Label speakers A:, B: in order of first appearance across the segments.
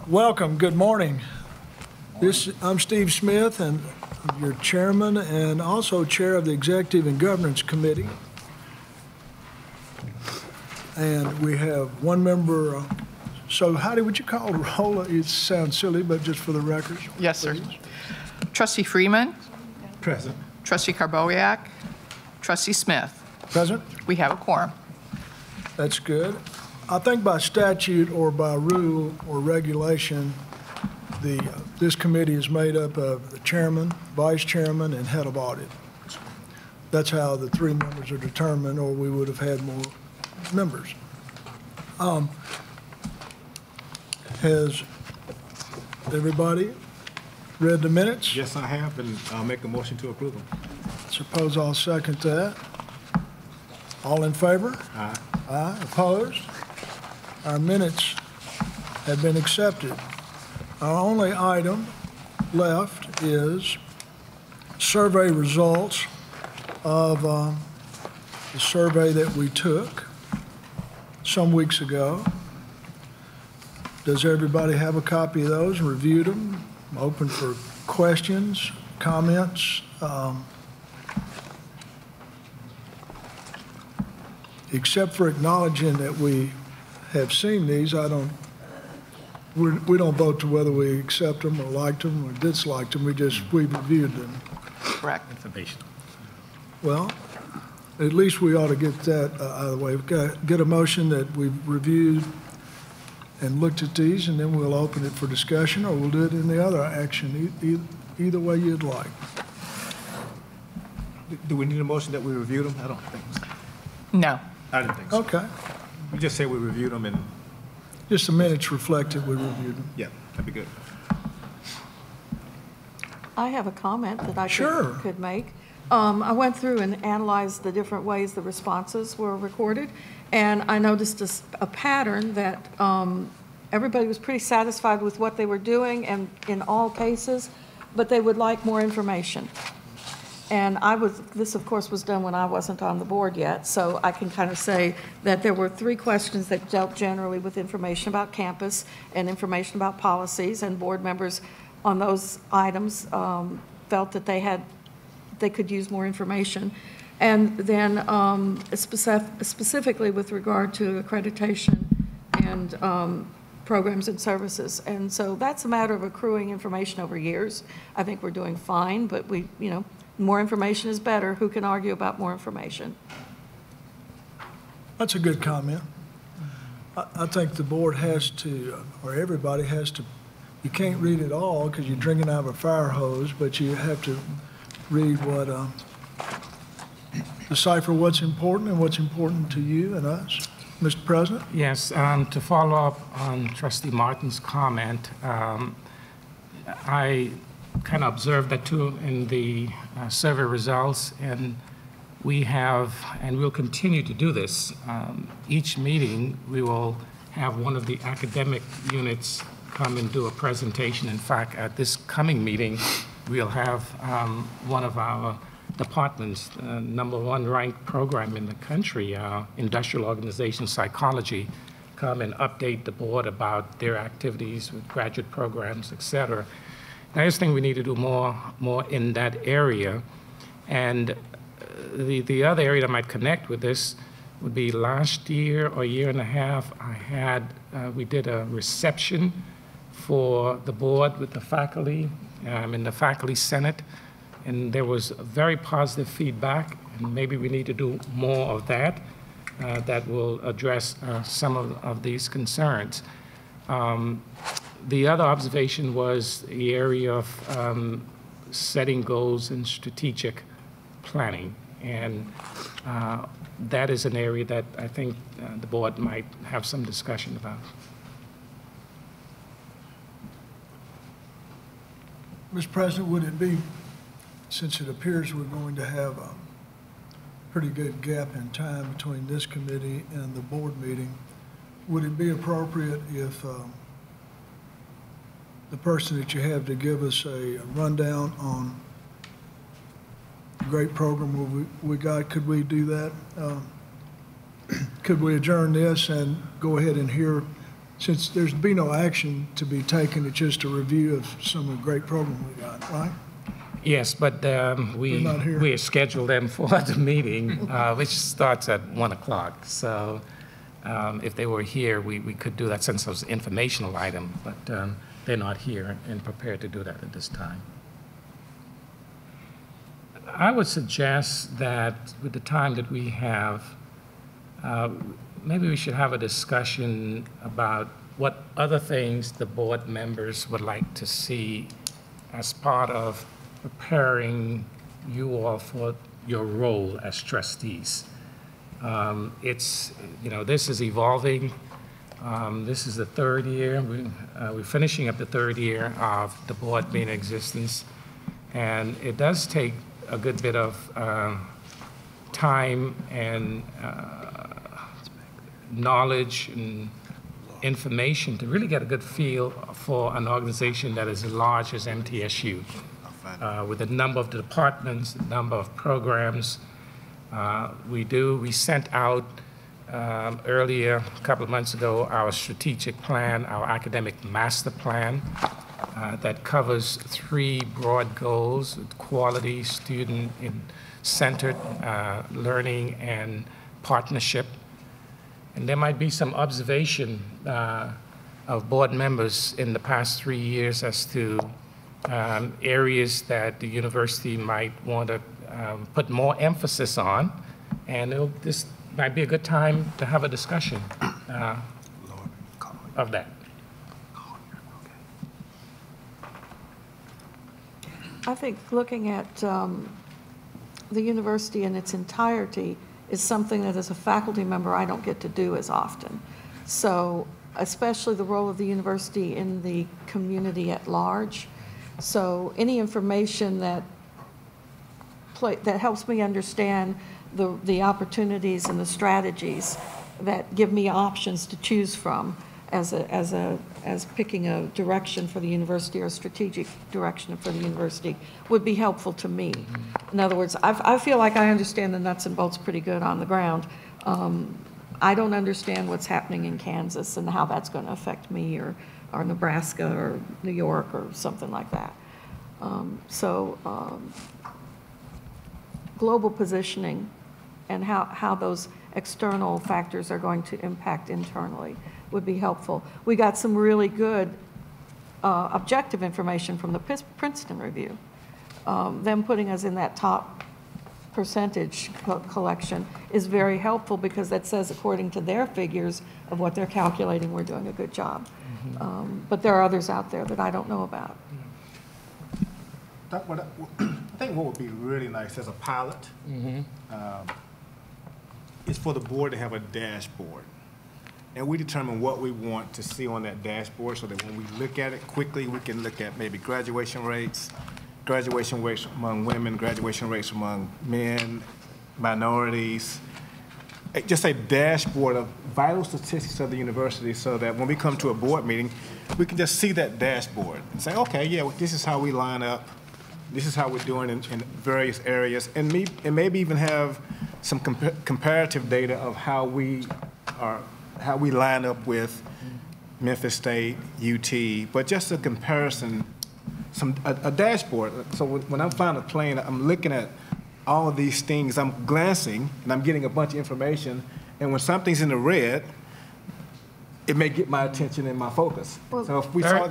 A: Welcome. Good morning. I'm Steve Smith, and I'm your chairman and also chair of the Executive and Governance Committee. And we have one member. So Heidi, would you call the roll? It sounds silly, but just for the record.
B: Yes, sir. Trustee Freeman.
C: Present.
B: Trustee Karbowiak. Trustee Smith.
A: Present.
B: We have a quorum.
A: That's good. I think by statute or by rule or regulation, this committee is made up of the chairman, vice chairman, and head of audit. That's how the three members are determined, or we would have had more members. Has everybody read the minutes?
C: Yes, I have, and I'll make a motion to approve them.
A: Suppose I'll second that. All in favor?
C: Aye.
A: Aye. Opposed? Our minutes have been accepted. Our only item left is survey results of the survey that we took some weeks ago. Does everybody have a copy of those and reviewed them? I'm open for questions, comments. Except for acknowledging that we have seen these, we don't vote to whether we accept them or liked them or disliked them. We reviewed them.
B: Correct.
C: Information.
A: Well, at least we ought to get that out of the way. We've got to get a motion that we've reviewed and looked at these, and then we'll open it for discussion, or we'll do it in the other action, either way you'd like.
C: Do we need a motion that we reviewed them? I don't think so.
B: No.
C: I didn't think so.
A: Okay.
C: We just say we reviewed them and,
A: Just the minutes reflected we reviewed them.
C: yeah, that'd be good.
D: I have a comment that I
A: Sure.
D: could make. I went through and analyzed the different ways the responses were recorded, and I noticed a pattern that everybody was pretty satisfied with what they were doing, and in all cases, but they would like more information. And this of course was done when I wasn't on the board yet, so I can kind of say that there were 3 questions that dealt generally with information about campus and information about policies, and board members on those items felt that they could use more information. And then specifically with regard to accreditation and programs and services. And so that's a matter of accruing information over years. I think we're doing fine, but more information is better. Who can argue about more information?
A: That's a good comment. I think the board has to, or everybody has to, you can't read it all because you're drinking out of a fire hose, but you have to read decipher what's important and what's important to you and us. Mr. President?
E: Yes, to follow up on Trustee Martin's comment, I kind of observed that too in the survey results, and we have, and we'll continue to do this. Each meeting, we will have one of the academic units come and do a presentation. In fact, at this coming meeting, we'll have one of our departments, #1 ranked program in the country, industrial organization psychology, come and update the board about their activities with graduate programs, et cetera. I just think we need to do more in that area. And the other area that might connect with this would be last year or year and a half, we did a reception for the board with the faculty in the faculty senate, and there was very positive feedback, and maybe we need to do more of that that will address some of these concerns. The other observation was the area of setting goals and strategic planning, and that is an area that I think the board might have some discussion about.
A: Mr. President, would it be, since it appears we're going to have a pretty good gap in time between this committee and the board meeting, would it be appropriate if the person that you have to give us a rundown on the great program we got, could we do that? Could we adjourn this and go ahead and hear since there's be no action to be taken, it's just a review of some of the great program we got, right?
E: Yes, but we
A: not here.
E: we scheduled them for the meeting, which starts at 1 o'clock. So if they were here, we could do that since it was an informational item, but they're not here and prepared to do that at this time. I would suggest that with the time that we have, maybe we should have a discussion about what other things the board members would like to see as part of preparing you all for your role as trustees. It's, this is evolving. This is the third year. We're finishing up the third year of the board being in existence. And it does take a good bit of time and knowledge and information to really get a good feel for an organization that is as large as MTSU, with a number of departments, a number of programs. We sent out earlier, a couple of months ago, our strategic plan, our academic master plan, that covers 3 broad goals: quality, student-centered learning, and partnership. And there might be some observation of board members in the past 3 years as to areas that the university might want to put more emphasis on, and this might be a good time to have a discussion of that.
D: I think looking at the university in its entirety is something that as a faculty member I don't get to do as often. So especially the role of the university in the community at large. So any information that helps me understand the opportunities and the strategies that give me options to choose from as picking a direction for the university or a strategic direction for the university would be helpful to me. In other words, I feel like I understand the nuts and bolts pretty good on the ground. I don't understand what's happening in Kansas and how that's going to affect me or Nebraska or New York or something like that. Global positioning and how those external factors are going to impact internally would be helpful. We got some really good objective information from the Princeton Review. Them putting us in that top percentage collection is very helpful because that says, according to their figures of what they're calculating, we're doing a good job. But there are others out there that I don't know about.
C: I think what would be really nice as a pilot is for the board to have a dashboard. And we determine what we want to see on that dashboard so that when we look at it quickly, we can look at maybe graduation rates among women, graduation rates among men, minorities. Just a dashboard of vital statistics of the university so that when we come to a board meeting, we can just see that dashboard and say, okay, yeah, this is how we line up. This is how we're doing in various areas. And maybe even have some comparative data of how we line up with Memphis State, UT, but just a comparison, a dashboard. So when I'm flying a plane, I'm looking at all of these things. I'm glancing, and I'm getting a bunch of information. And when something's in the red, it may get my attention and my focus. So if we saw...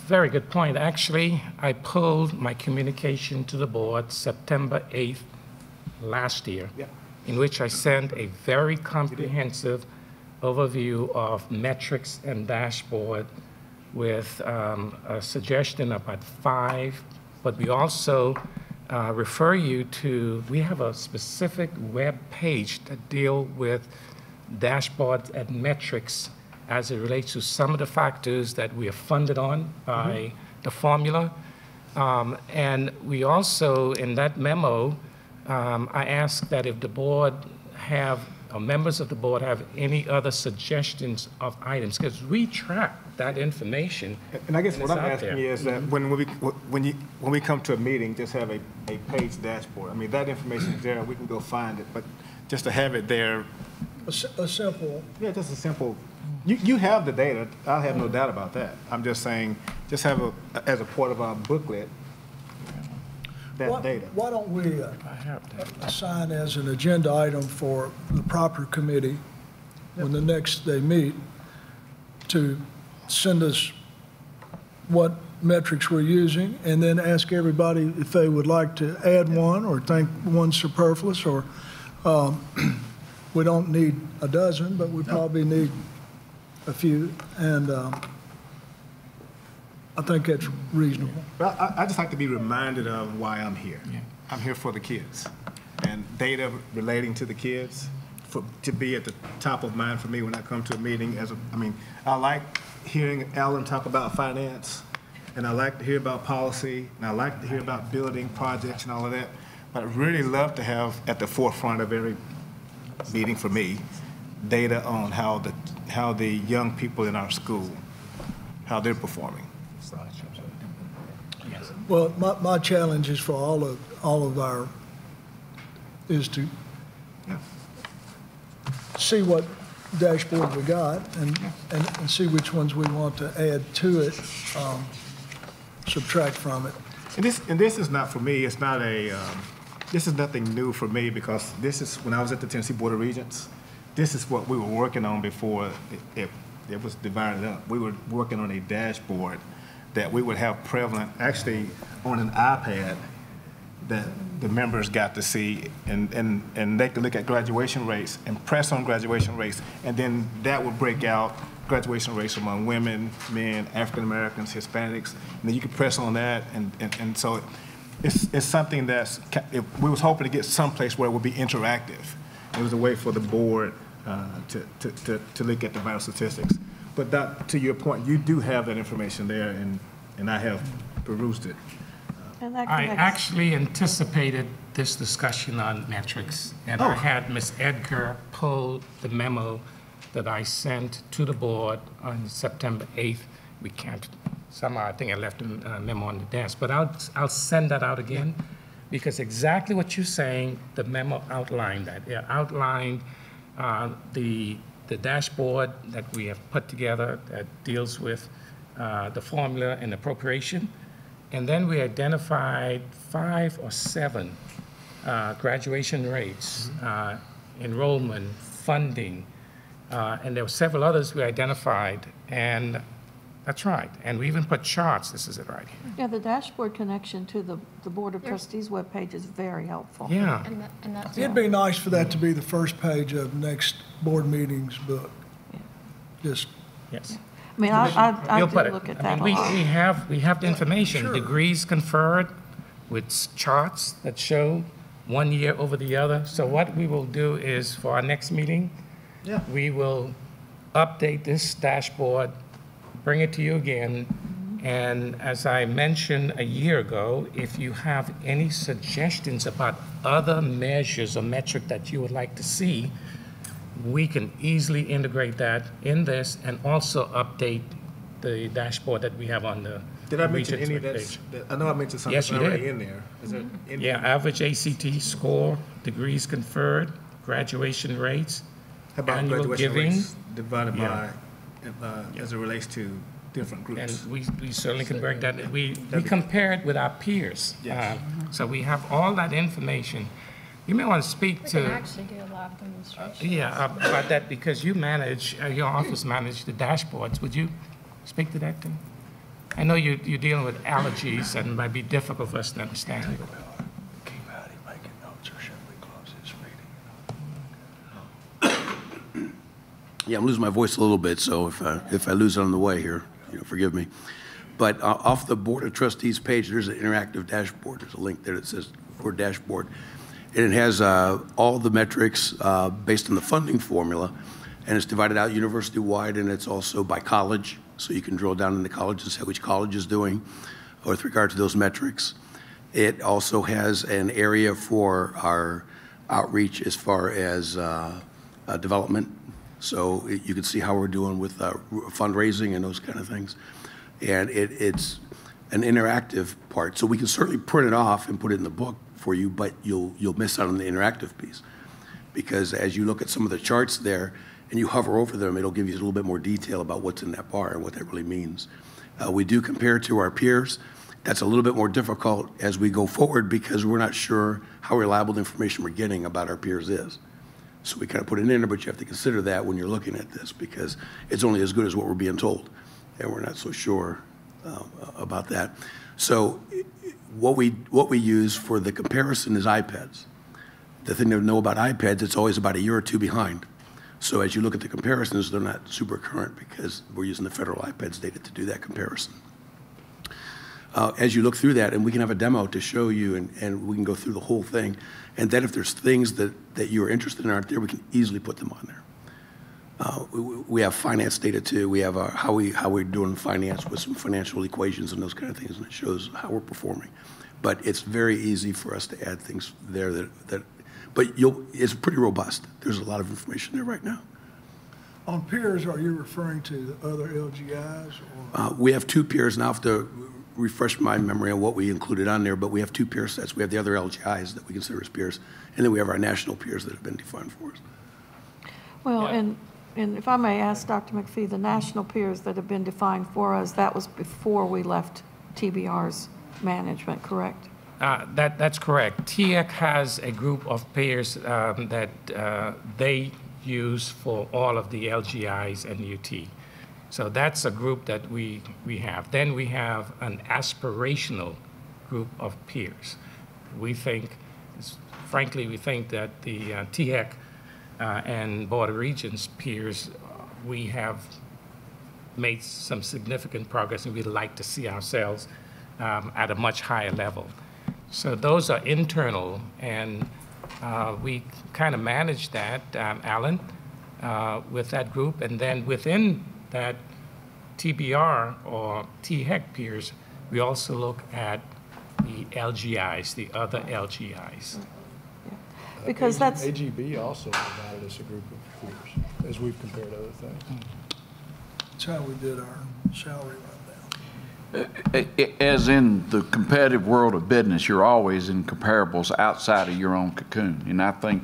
E: Very good point. Actually, I pulled my communication to the board September 8th last year, in which I sent a very comprehensive overview of metrics and dashboard with a suggestion about 5, but we also refer you to, we have a specific web page that deal with dashboards and metrics as it relates to some of the factors that we are funded on by the formula. And we also, in that memo, I asked that if the board have, or members of the board have any other suggestions of items, because we track that information.
C: And I guess what I'm
E: out
C: asking
E: there.
C: you is that when we come to a meeting, just have a page dashboard. I mean, that information is there, we can go find it, but just to have it there.
A: A simple,
C: Yeah, just a simple You have the data. I have no doubt about that. I'm just saying, just have as a part of our booklet, that data.
A: Why don't we assign as an agenda item for the proper committee, when the next they meet, to send us what metrics we're using, and then ask everybody if they would like to add one or think one's superfluous, or we don't need a dozen, but we probably need a few, and I think that's reasonable.
C: Well, I just like to be reminded of why I'm here. I'm here for the kids, and data relating to the kids to be at the top of mind for me when I come to a meeting. I like hearing Alan talk about finance, and I like to hear about policy, and I like to hear about building projects and all of that. But I'd really love to have at the forefront of every meeting for me data on how the young people in our school, how they're performing.
A: Well, my challenge is for all of our, is to see what dashboard we got and see which ones we want to add to it, subtract from it.
C: And this is not for me, it's not this is nothing new for me, because this is, when I was at the Tennessee Board of Regents, this is what we were working on before it was divided up. We were working on a dashboard that we would have prevalent, actually on an iPad, that the members got to see, and they could look at graduation rates and press on graduation rates, and then that would break out graduation rates among women, men, African Americans, Hispanics, and then you could press on that, and so it's something we was hoping to get someplace where it would be interactive. It was a way for the board to look at the vital statistics. But to your point, you do have that information there, and I have perused it.
D: And that
E: I
D: connects-
E: actually anticipated this discussion on metrics, and I had Ms. Edgar pull the memo that I sent to the board on September 8th. We can't, somehow I think I left a memo on the desk, but I'll send that out again, because exactly what you're saying, the memo outlined that. It outlined the dashboard that we have put together that deals with the formula and appropriation. And then we identified 5 or 7 graduation rates, enrollment, funding, and there were several others we identified, and that's right. And we even put charts. This is it right here.
D: Yeah, the dashboard connection to the Board of Trustees webpage is very helpful.
E: Yeah.
F: And that's
A: It'd be nice for that to be the first page of next board meeting's book. Just,
E: Yes.
D: I mean, I
E: We'll
D: do
E: put it.
D: look at
E: I
D: that a
E: mean,
D: lot.
E: we have the information,
A: Sure.
E: degrees conferred with charts that show one year over the other. So what we will do is, for our next meeting, we will update this dashboard, bring it to you again, and as I mentioned a year ago, if you have any suggestions about other measures or metric that you would like to see, we can easily integrate that in this and also update the dashboard that we have on the
C: Did I mention
E: Regents
C: any of
E: webpage.
C: that? I know I mentioned something
E: Yes, you
C: already
E: did.
C: in there. Is there any?
E: Yeah, average ACT score, degrees conferred, graduation rates,
C: How about
E: annual
C: graduation
E: giving.
C: rates divided
E: Yeah.
C: by, as it relates to different
E: And
C: groups?
E: we certainly can bring that, we compare it with our peers.
C: Yes.
E: So we have all that information. You may want to speak
F: We can
E: to,
F: actually do a live demonstration.
E: about that, because you manage, your office manage the dashboards. Would you speak to that, too? I know you're dealing with allergies, and it might be difficult for us to understand.
A: keep out, he making notes, or should we close this meeting?
G: Yeah, I'm losing my voice a little bit, so if I lose it on the way here, forgive me. But off the Board of Trustees page, there's an interactive dashboard. There's a link there that says for dashboard. And it has all the metrics based on the funding formula, and it's divided out university-wide, and it's also by college, so you can drill down into college and see how each college is doing with regard to those metrics. It also has an area for our outreach as far as development, so you can see how we're doing with fundraising and those kind of things. And it's an interactive part, so we can certainly print it off and put it in the book for you, but you'll miss out on the interactive piece, because as you look at some of the charts there, and you hover over them, it'll give you a little bit more detail about what's in that bar and what that really means. We do compare to our peers. That's a little bit more difficult as we go forward because we're not sure how reliable the information we're getting about our peers is. So we kind of put it in there, but you have to consider that when you're looking at this because it's only as good as what we're being told, and we're not so sure about that. So what we use for the comparison is iPads. The thing to know about iPads, it's always about a year or two behind. So as you look at the comparisons, they're not super current because we're using the federal iPads data to do that comparison. As you look through that, and we can have a demo to show you, and we can go through the whole thing, and then if there's things that you are interested in aren't there, we can easily put them on there. We have finance data too. We have how we're doing finance with some financial equations and those kind of things, and it shows how we're performing. But it's very easy for us to add things there but it's pretty robust. There's a lot of information there right now.
A: On peers, are you referring to the other LGIs? Or?
G: We have two peers, and I'll have to refresh my memory on what we included on there, but we have two peer sets. We have the other LGIs that we consider as peers, and then we have our national peers that have been defined for us.
D: Well,
E: Yeah.
D: and if I may ask Dr. McPhee, the national peers that have been defined for us, that was before we left TBR's management, correct?
E: That's correct. TIEC has a group of peers that they use for all of the LGIs and UT. So that's a group that we have. Then we have an aspirational group of peers. We think, frankly, we think that the TIEC and Board of Regents peers, we have made some significant progress, and we'd like to see ourselves at a much higher level. So those are internal, and we kind of manage that, Alan, with that group. And then within that TBR or THEC peers, we also look at the LGIs, the other LGIs.
D: Because that's,
H: AGB also provided us a group of peers as we've compared other things.
A: That's how we did our salary rundown.
I: As in the competitive world of business, you're always in comparables outside of your own cocoon. And I think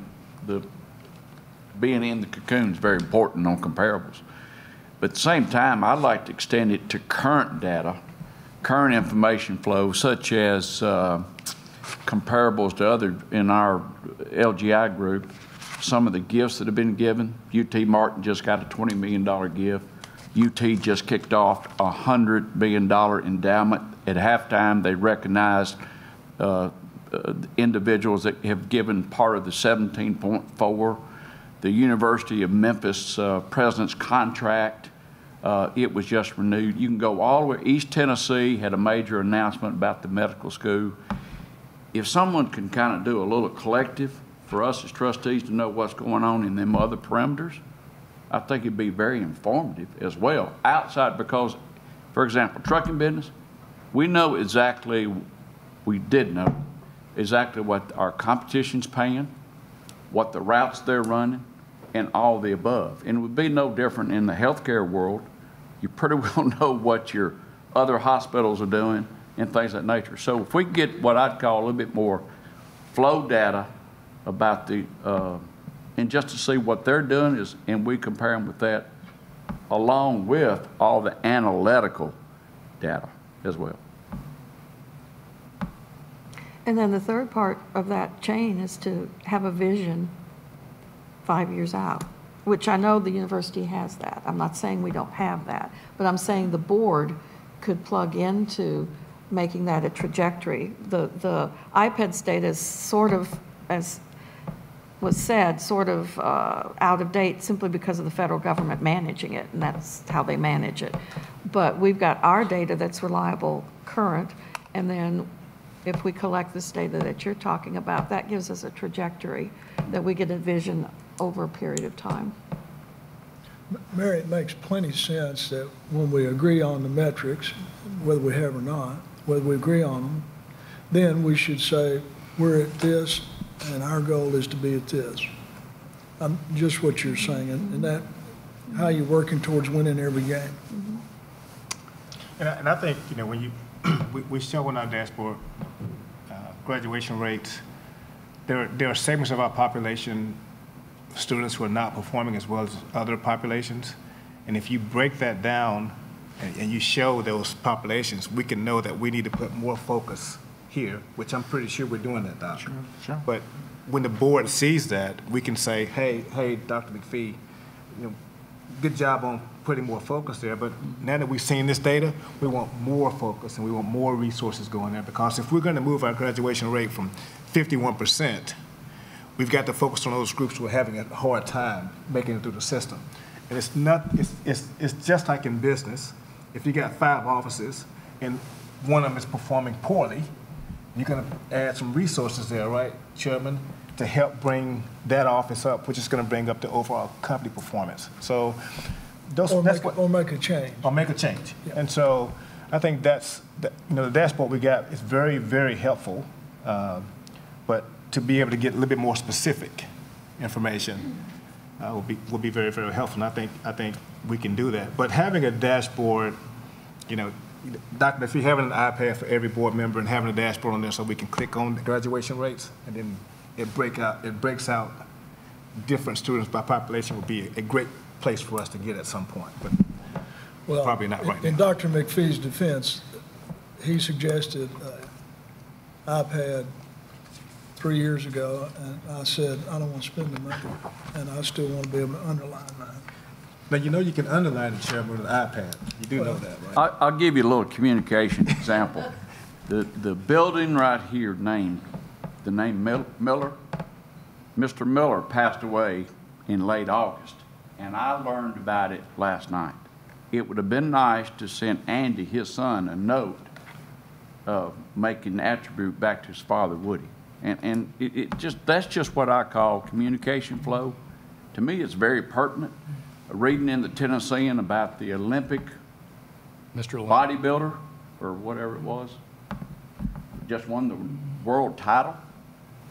I: being in the cocoon is very important on comparables. But at the same time, I'd like to extend it to current data, current information flow, such as comparables to other in our LGI group, some of the gifts that have been given. UT Martin just got a $20 million gift. UT just kicked off a $100 million endowment. At halftime, they recognized individuals that have given part of the 17.4. The University of Memphis president's contract, it was just renewed. You can go all the way. East Tennessee had a major announcement about the medical school. If someone can kind of do a little collective for us as trustees to know what's going on in them other parameters, I think it'd be very informative as well. Outside, because, for example, trucking business, we know exactly, we did know exactly what our competition's paying, what the routes they're running, and all the above. And it would be no different in the healthcare world. You pretty well know what your other hospitals are doing and things of that nature. So if we get what I'd call a little bit more flow data about the, and just to see what they're doing is, and we compare them with that, along with all the analytical data as well.
D: and then the third part of that chain is to have a vision 5 years out, which I know the university has that. I'm not saying we don't have that, but I'm saying the board could plug into making that a trajectory. The iPads data is sort of, as was said, sort of out of date simply because of the federal government managing it, and that's how they manage it. But we've got our data that's reliable, current, and then if we collect this data that you're talking about, that gives us a trajectory that we can envision over a period of time.
A: Mary, it makes plenty of sense that when we agree on the metrics, whether we have or not, whether we agree on them, then we should say, we're at this, and our goal is to be at this. Just what you're saying, and that, how you're working towards winning every game.
C: And I think, you know, when you, we show on our dashboard graduation rates, there are segments of our population students who are not performing as well as other populations. And if you break that down and you show those populations, we can know that we need to put more focus here, which I'm pretty sure we're doing that, Doc.
I: Sure.
C: But when the board sees that, we can say, hey, Dr. McPhee, good job on putting more focus there, but now that we've seen this data, we want more focus and we want more resources going there, because if we're going to move our graduation rate from 51%, we've got to focus on those groups who are having a hard time making it through the system. And it's just like in business. If you got 5 offices and one of them is performing poorly, you're going to add some resources there, right, Chairman, to help bring that office up, which is going to bring up the overall company performance. So
A: Or make a change.
C: Or make a change.
A: Yeah.
C: And so I think the dashboard we got is very, very helpful. But to be able to get a little bit more specific information will be very, very helpful. And I think we can do that. But having a dashboard, Dr. If you're having an iPad for every board member and having a dashboard on there so we can click on the graduation rates, and then it breaks out different students by population, would be a great place for us to get at some point, but probably not right now.
A: In Dr. McPhee's defense, he suggested iPad 3 years ago, and I said, I don't want to spend the money, and I still want to be able to underline mine.
C: Now, you can underline the Chairman with an iPad. You do know that, right?
I: I'll give you a little communication example. The building right here named, the name Miller, Mr. Miller passed away in late August, and I learned about it last night. It would have been nice to send Andy, his son, a note making attribute back to his father, Woody. And that's just what I call communication flow. To me, it's very pertinent. Reading in the Tennessean about the Olympic bodybuilder, or whatever it was, just won the world title.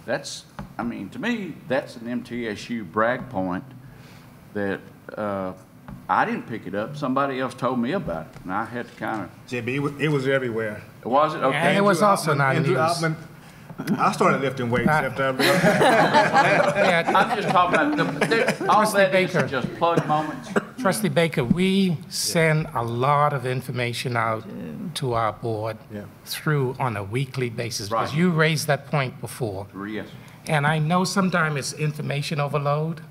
I: To me, that's an MTSU brag point that I didn't pick it up. Somebody else told me about it, and I had to kind of.
C: JB, it was everywhere.
I: Was it? Okay.
E: And it was also not
C: Andrew
E: news.
C: Altman, I started lifting weights after I
I: I'm just talking about all that is
E: Baker.
I: just plug moments.
E: Trustee Baker, we send a lot of information out to our board through on a weekly basis, because
I: Right.
E: you raised that point before.
I: Yes.
E: And I know sometimes it's information overload,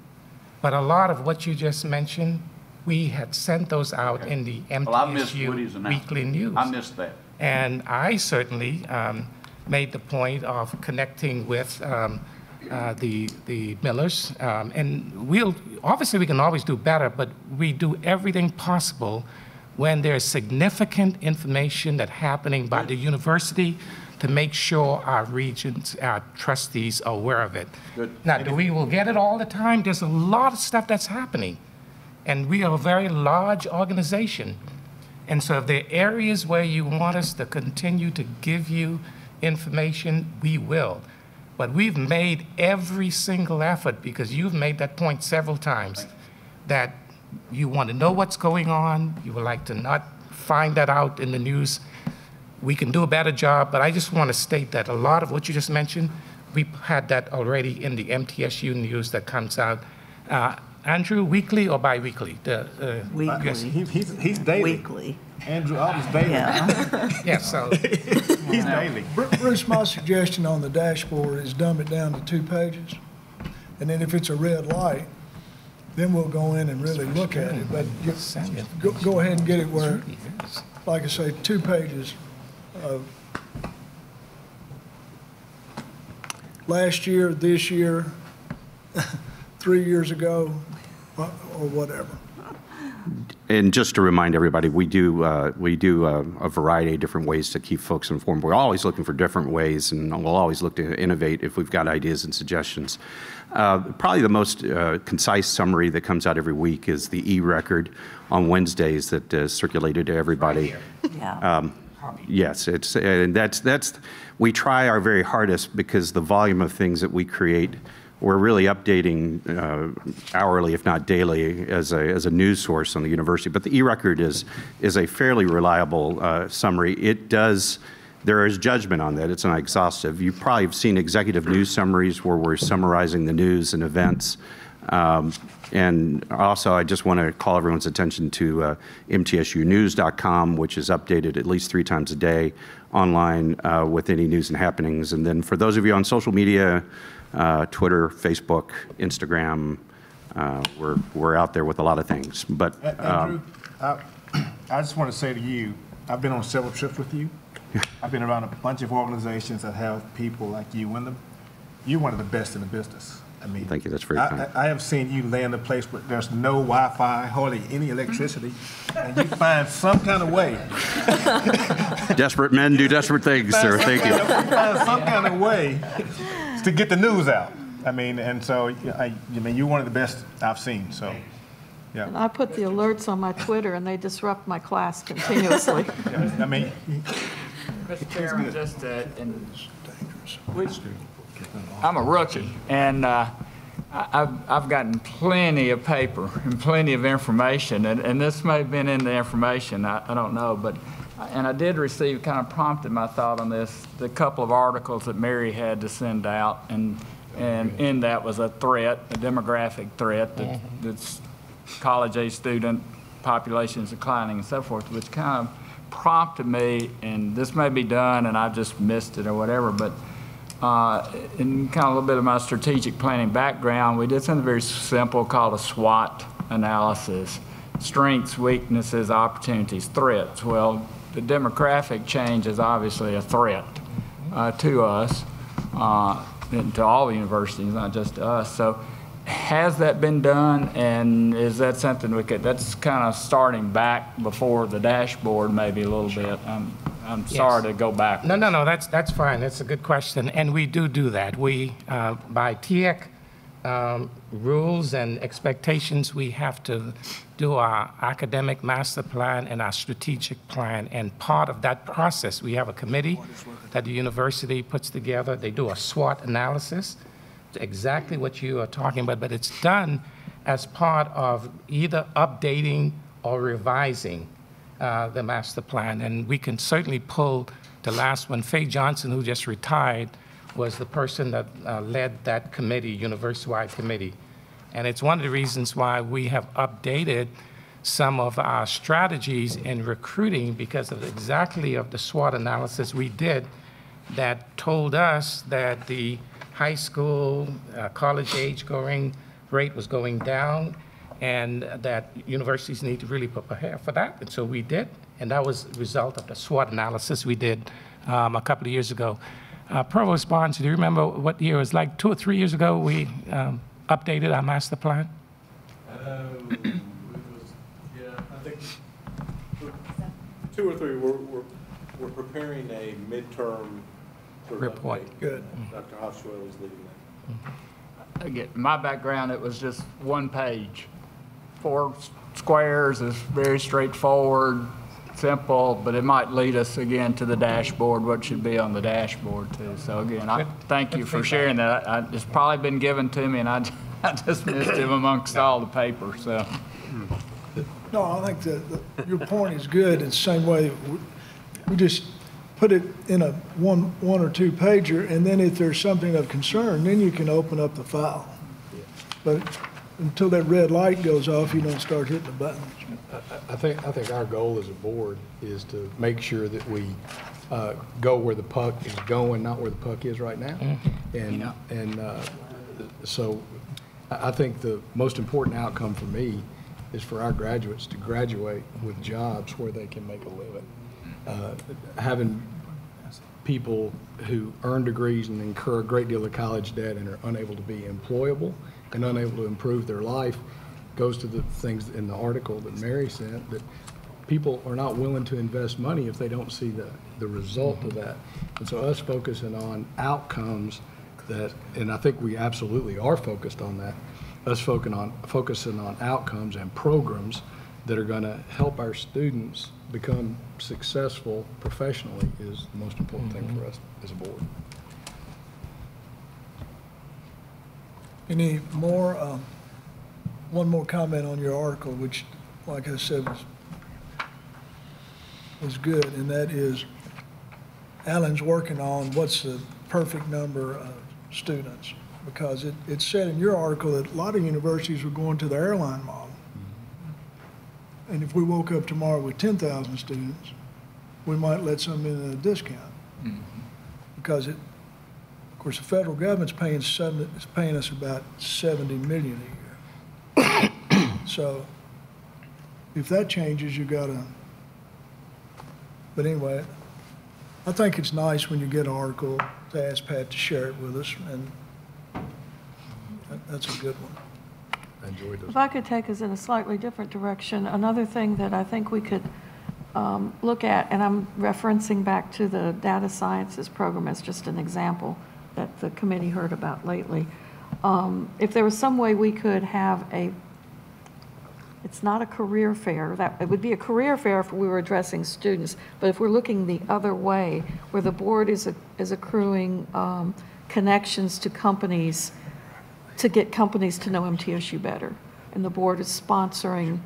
E: but a lot of what you just mentioned, we had sent those out in the
I: Well, I missed
E: MTSU
I: Woody's announcement.
E: weekly news.
I: I missed that.
E: And I certainly made the point of connecting with the Millers. And obviously we can always do better, but we do everything possible when there's significant information that's happening by the university to make sure our regents, our trustees are aware of it.
I: Good.
E: Now, we will get it all the time? There's a lot of stuff that's happening. And we are a very large organization. And so if there are areas where you want us to continue to give you information, we will. But we've made every single effort, because you've made that point several times, that you want to know what's going on, you would like to not find that out in the news. We can do a better job, but I just want to state that a lot of what you just mentioned, we had that already in the MTSU news that comes out. Andrew, weekly or bi-weekly?
F: Weekly.
E: Yes.
C: He's daily.
F: Weekly.
C: Andrew Altman's daily.
F: Yeah.
E: Yes, so
C: He's daily.
A: Bruce, my suggestion on the dashboard is dumb it down to 2 pages. And then if it's a red light, then we'll go in and really look at it. But go ahead and get it where, like I say, 2 pages of last year, this year, 3 years ago, or whatever.
J: And just to remind everybody, we do a variety of different ways to keep folks informed. We're always looking for different ways, and we'll always look to innovate if we've got ideas and suggestions. Probably the most concise summary that comes out every week is the e-record on Wednesdays that is circulated to everybody.
F: Yeah.
J: Yes, we try our very hardest, because the volume of things that we create, we're really updating hourly, if not daily, as a news source on the university. But the e-record is a fairly reliable summary. There is judgment on that. It's not exhaustive. You probably have seen executive news summaries where we're summarizing the news and events. And also, I just want to call everyone's attention to mtsunews.com, which is updated at least 3 times a day online with any news and happenings. And then for those of you on social media, Twitter, Facebook, Instagram, we're out there with a lot of things. But
C: Andrew, I just want to say to you, I've been on several trips with you. I've been around a bunch of organizations that have people like you. You're one of the best in the business. I mean,
J: thank you. That's very kind.
C: I have seen you land a place where there's no Wi-Fi, hardly any electricity, and you find some kind of way.
J: Desperate men do desperate things, sir. Thank you.
C: You find some kind of way to get the news out. I mean, and so you're one of the best I've seen. So, yeah.
D: And I put the alerts on my Twitter, and they disrupt my class continuously.
C: Yeah, I mean,
K: Mr. Chairman, I'm a rookie, and I've gotten plenty of paper and plenty of information, and this may have been in the information, I don't know, but, and I did receive, kind of prompted my thought on this, the couple of articles that Mary had to send out, and in that was a threat, a demographic threat that's college-age student population is declining and so forth, which kind of prompted me, and this may be done and I just missed it or whatever, but in kind of a little bit of my strategic planning background, we did something very simple called a SWOT analysis. Strengths, weaknesses, opportunities, threats. Well, the demographic change is obviously a threat to us, and to all the universities, not just to us. So has that been done, and is that something that's kind of starting back before the dashboard maybe a little bit? I'm sorry to go back.
E: No, that's fine. That's a good question. And we do that. We, by TIEC rules and expectations, we have to do our academic master plan and our strategic plan. And part of that process, we have a committee that the university puts together. They do a SWOT analysis, exactly what you are talking about, but it's done as part of either updating or revising the master plan. And we can certainly pull the last one. Faye Johnson, who just retired, was the person that led that committee, university-wide committee. And it's one of the reasons why we have updated some of our strategies in recruiting because of exactly of the SWOT analysis we did that told us that the high school, college age going rate was going down, and that universities need to really prepare for that. And so we did, and that was a result of the SWOT analysis we did a couple of years ago. Provost Barnes, do you remember what year it was? Like 2 or 3 years ago we updated our master plan?
H: I think 2 or 3. We're preparing a midterm
E: report.
A: Good.
H: Dr. Hofschuel is leading that.
K: Again, my background, it was just one page. 4 squares is very straightforward, simple, but it might lead us again to the dashboard, what should be on the dashboard too. So again, I thank you for sharing that. It's probably been given to me and I just missed it amongst all the paper, so.
A: No, I think that your point is good. It's the same way we just put it in a one or two pager, and then if there's something of concern, then you can open up the file. But until that red light goes off, you don't start hitting the buttons.
H: I think our goal as a board is to make sure that we go where the puck is going, not where the puck is right now. So I think the most important outcome for me is for our graduates to graduate with jobs where they can make a living. Having people who earn degrees and incur a great deal of college debt and are unable to be employable and unable to improve their life goes to the things in the article that Mary sent, that people are not willing to invest money if they don't see the result of that. And so us focusing on outcomes that, and I think we absolutely are focused on that, us focusing on outcomes and programs that are going to help our students become successful professionally is the most important thing for us as a board.
A: Any more? One more comment on your article, which, like I said, was good, and that is Alan's working on what's the perfect number of students because it said in your article that a lot of universities were going to the airline model. And if we woke up tomorrow with 10,000 students, we might let some in at a discount. Because of course, the federal government's paying us about $70 million a year. So if that changes, you gotta, but anyway, I think it's nice when you get an article to ask Pat to share it with us, and that's a good one.
H: I enjoyed those.
D: If I could take us in a slightly different direction, another thing that I think we could look at, and I'm referencing back to the data sciences program as just an example that the committee heard about lately. If there was some way we could have it's not a career fair, it would be a career fair if we were addressing students, but if we're looking the other way, where the board is accruing connections to companies to get companies to know MTSU better, and the board is sponsoring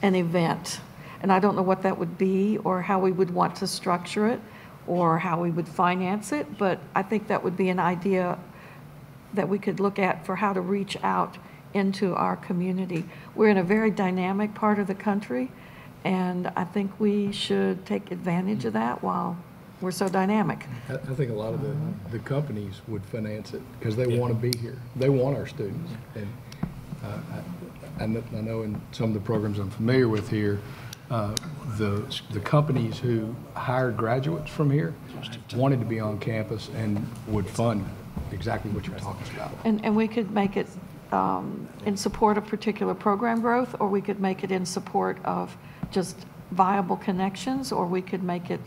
D: an event. And I don't know what that would be or how we would want to structure it or how we would finance it, but I think that would be an idea that we could look at for how to reach out into our community. We're in a very dynamic part of the country, and I think we should take advantage of that while we're so dynamic.
H: I think a lot of the companies would finance it because they want to be here. They want our students. And I know in some of the programs I'm familiar with here, the companies who hired graduates from here wanted to be on campus and would fund exactly what you're talking about.
D: And we could make it in support of particular program growth, or we could make it in support of just viable connections, or we could make it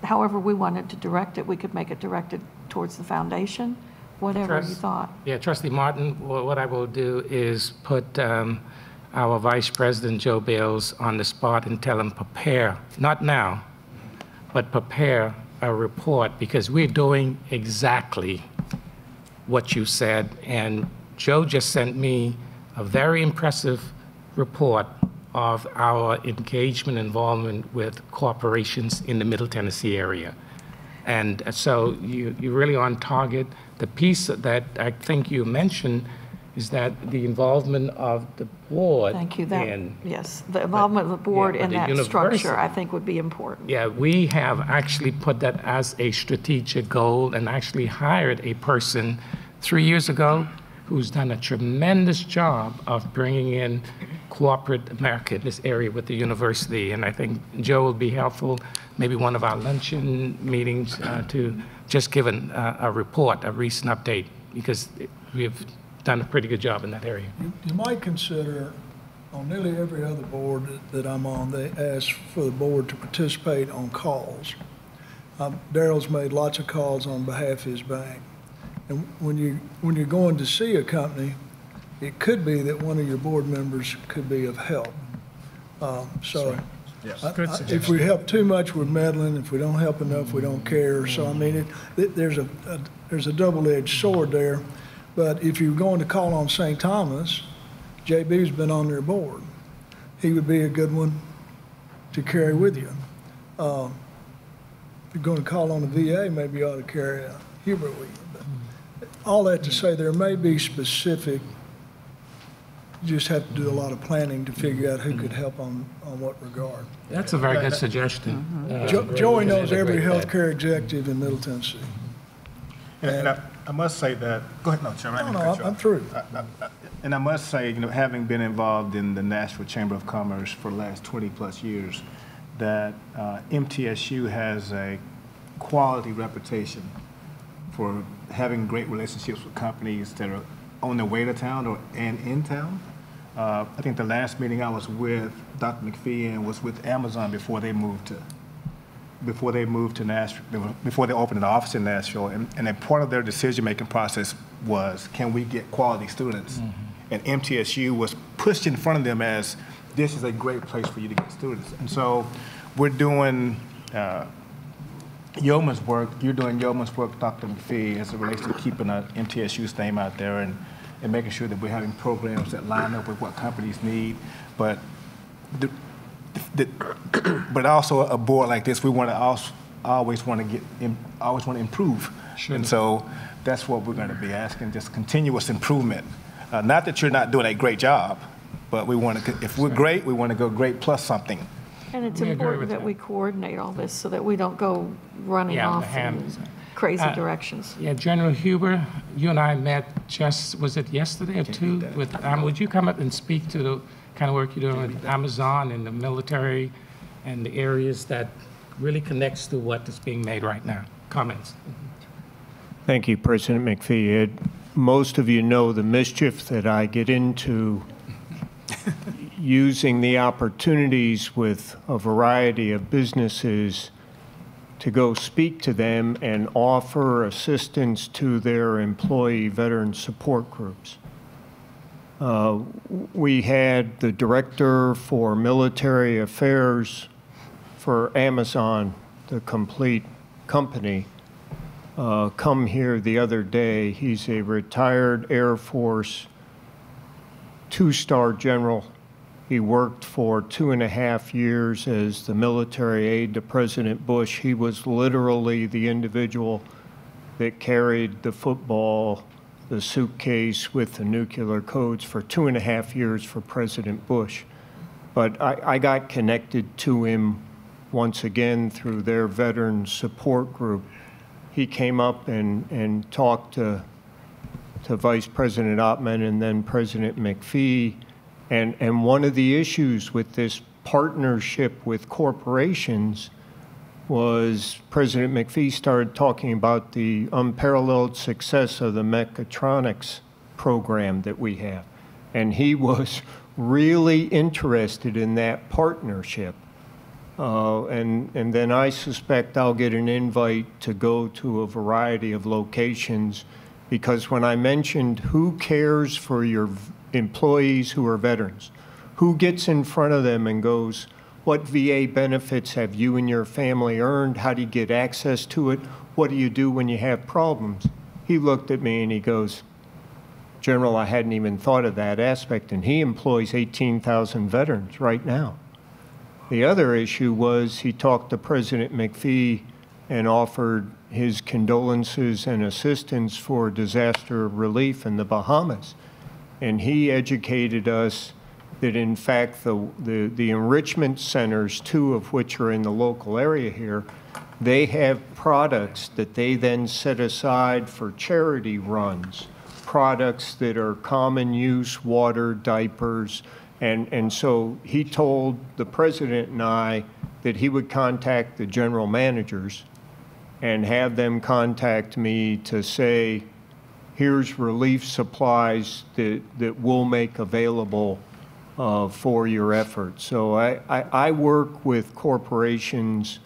D: however we wanted to direct it. We could make it directed towards the foundation, whatever you thought.
E: Yeah, Trustee Martin, what I will do is put our Vice President Joe Bales on the spot and tell him prepare, not now, but prepare a report, because we're doing exactly what you said. And Joe just sent me a very impressive report of our engagement, involvement with corporations in the Middle Tennessee area. And so you're really on target. The piece that I think you mentioned is that the involvement of the board.
D: Thank you. Yes, the
E: but
D: involvement of the board in that
E: university,
D: structure, I think, would be important.
E: Yeah, we have actually put that as a strategic goal and actually hired a person 3 years ago who's done a tremendous job of bringing in corporate America in this area with the university. And I think Joe will be helpful, maybe one of our luncheon meetings, to just give a report, a recent update, because we've done a pretty good job in that area.
A: You might consider, on nearly every other board that I'm on, they ask for the board to participate on calls. Daryl's made lots of calls on behalf of his bank. And when you're going to see a company, it could be that one of your board members could be of help. If we help too much, we're meddling. If we don't help enough, we don't care. So I mean, there's a double-edged sword there. But if you're going to call on St. Thomas, JB's been on their board. He would be a good one to carry with you. If you're going to call on the VA, maybe you ought to carry Hubert with you. But all that to say, there may be specific. You just have to do a lot of planning to figure out who could help on what regard.
E: That's a very good suggestion.
A: Joey knows every healthcare executive in Middle Tennessee.
C: And I must say that, go ahead, no, Chairman.
A: No, I'm through.
C: And I must say, having been involved in the Nashville Chamber of Commerce for the last 20-plus years, that MTSU has a quality reputation for having great relationships with companies that are on their way to town and in town. I think the last meeting I was with Dr. McPhee was with Amazon before they moved to Nashville, before they opened an office in Nashville, and a part of their decision-making process was, can we get quality students? Mm-hmm. And MTSU was pushed in front of them as, this is a great place for you to get students. And so we're doing yeoman's work. You're doing yeoman's work, Dr. McPhee, as it relates to keeping MTSU's name out there and making sure that we're having programs that line up with what companies need. But also a board like this, we want to also always want to improve.
E: Sure.
C: And so that's what we're going to be asking, just continuous improvement. Not that you're not doing a great job, but we want to, if we're great, we want to go great plus something.
D: And it's
E: We agree
D: important
E: with
D: that
E: that.
D: we coordinate all this so that we don't go running
E: Yeah, the
D: off in
E: hands.
D: crazy directions.
E: Yeah, General Huber, you and I met just, was it yesterday or two? Would you come up and speak to the kind of work you're doing with Amazon and the military and the areas that really connects to what is being made right now? Comments?
L: Thank you, President McPhee. Most of you know the mischief that I get into using the opportunities with a variety of businesses to go speak to them and offer assistance to their employee veteran support groups. We had the director for military affairs for Amazon, the complete company, come here the other day. He's a retired Air Force two-star general. He worked for 2.5 years as the military aide to President Bush. He was literally the individual that carried the football, the suitcase with the nuclear codes for 2.5 years for President Bush. But I got connected to him once again through their veteran support group. He came up and talked to Vice President Ottman and then President McPhee. And one of the issues with this partnership with corporations was President McPhee started talking about the unparalleled success of the mechatronics program that we have. And he was really interested in that partnership. And then I suspect I'll get an invite to go to a variety of locations, because when I mentioned who cares for your employees who are veterans, who gets in front of them and goes, what VA benefits have you and your family earned? How do you get access to it? What do you do when you have problems? He looked at me and he goes, General, I hadn't even thought of that aspect, and he employs 18,000 veterans right now. The other issue was he talked to President McPhee and offered his condolences and assistance for disaster relief in the Bahamas. And he educated us that, in fact, the enrichment centers, 2 of which are in the local area here, they have products that they then set aside for charity runs, products that are common use, water, diapers. And so he told the president and I that he would contact the general managers and have them contact me to say, here's relief supplies that we'll make available for your efforts. So I work with corporations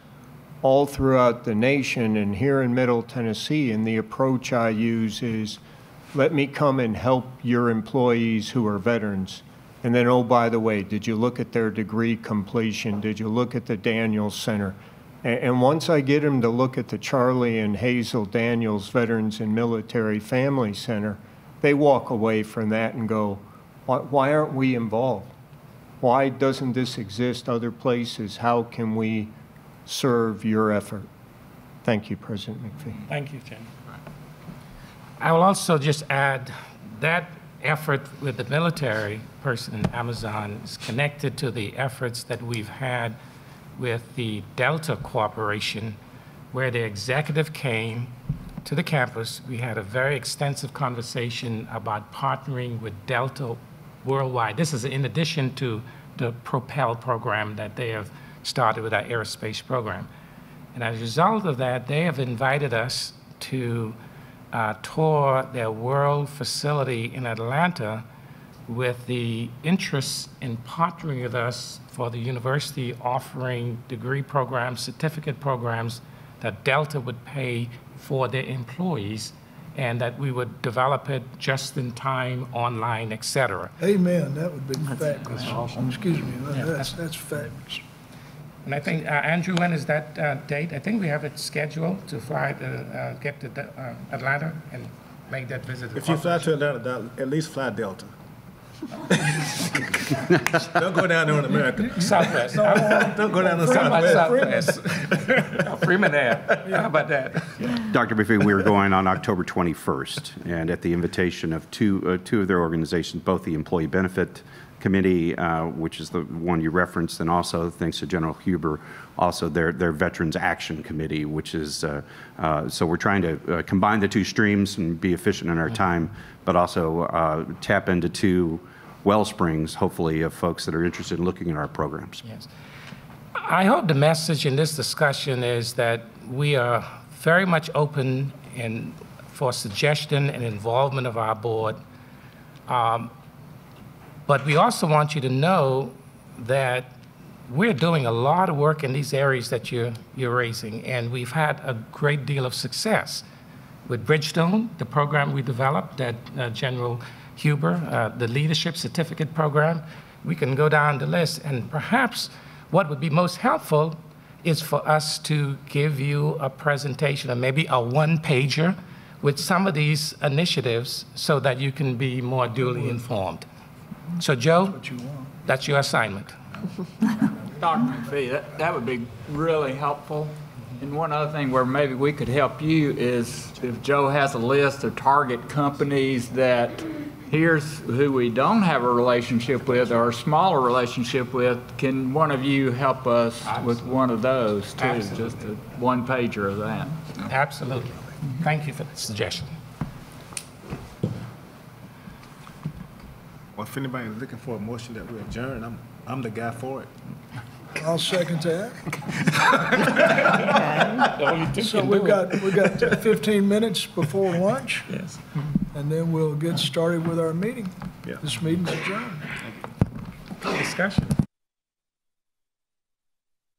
L: all throughout the nation and here in Middle Tennessee, and the approach I use is, let me come and help your employees who are veterans. And then, oh, by the way, did you look at their degree completion? Did you look at the Daniels Center? And once I get them to look at the Charlie and Hazel Daniels Veterans and Military Family Center, they walk away from that and go, why aren't we involved? Why doesn't this exist other places? How can we serve your effort? Thank you, President McPhee.
E: Thank you, Jen. I will also just add that effort with the military person in Amazon is connected to the efforts that we've had with the Delta Corporation, where the executive came to the campus. We had a very extensive conversation about partnering with Delta worldwide. This is in addition to the Propel program that they have started with our aerospace program. And as a result of that, they have invited us to tour their world facility in Atlanta with the interest in partnering with us for the university offering degree programs, certificate programs that Delta would pay for their employees, and that we would develop it just in time, online, et cetera.
A: Amen, that would be fabulous. Excuse me, that's fabulous.
E: And I think, Andrew, when is that date? I think we have it scheduled to fly get to Atlanta and make that visit.
C: If you fly to Atlanta, at least fly Delta. Don't go down there in America.
E: Southwest.
C: Don't go down to
E: Southwest. Freeman Ave. How about that?
J: Dr. Buffet, we were going on October 21st, and at the invitation of two of their organizations, both the Employee Benefit Committee, which is the one you referenced, and also, thanks to General Huber, also their Veterans Action Committee, which is, so we're trying to combine the two streams and be efficient in our time, but also tap into two wellsprings, hopefully, of folks that are interested in looking at our programs.
E: Yes. I hope the message in this discussion is that we are very much open for suggestion and involvement of our board. But we also want you to know that we're doing a lot of work in these areas that you're raising, and we've had a great deal of success. With Bridgestone, the program we developed that General Huber, the Leadership Certificate Program, we can go down the list, and perhaps what would be most helpful is for us to give you a presentation or maybe a one-pager with some of these initiatives so that you can be more duly informed. So, Joe, that's your assignment.
K: Dr. McPhee, that would be really helpful. And one other thing where maybe we could help you is if Joe has a list of target companies that here's who we don't have a relationship with or a smaller relationship with, can one of you help us with one of those too?
E: Absolutely.
K: Just a one-pager of that.
E: Absolutely. Thank you for the suggestion.
C: Well, if anybody's looking for a motion that we adjourn, I'm the guy for it.
A: I'll second that. So we've got 15 minutes before lunch.
E: Yes.
A: And then we'll get started with our meeting.
C: Yeah.
A: This meeting's adjourned.
E: Discussion.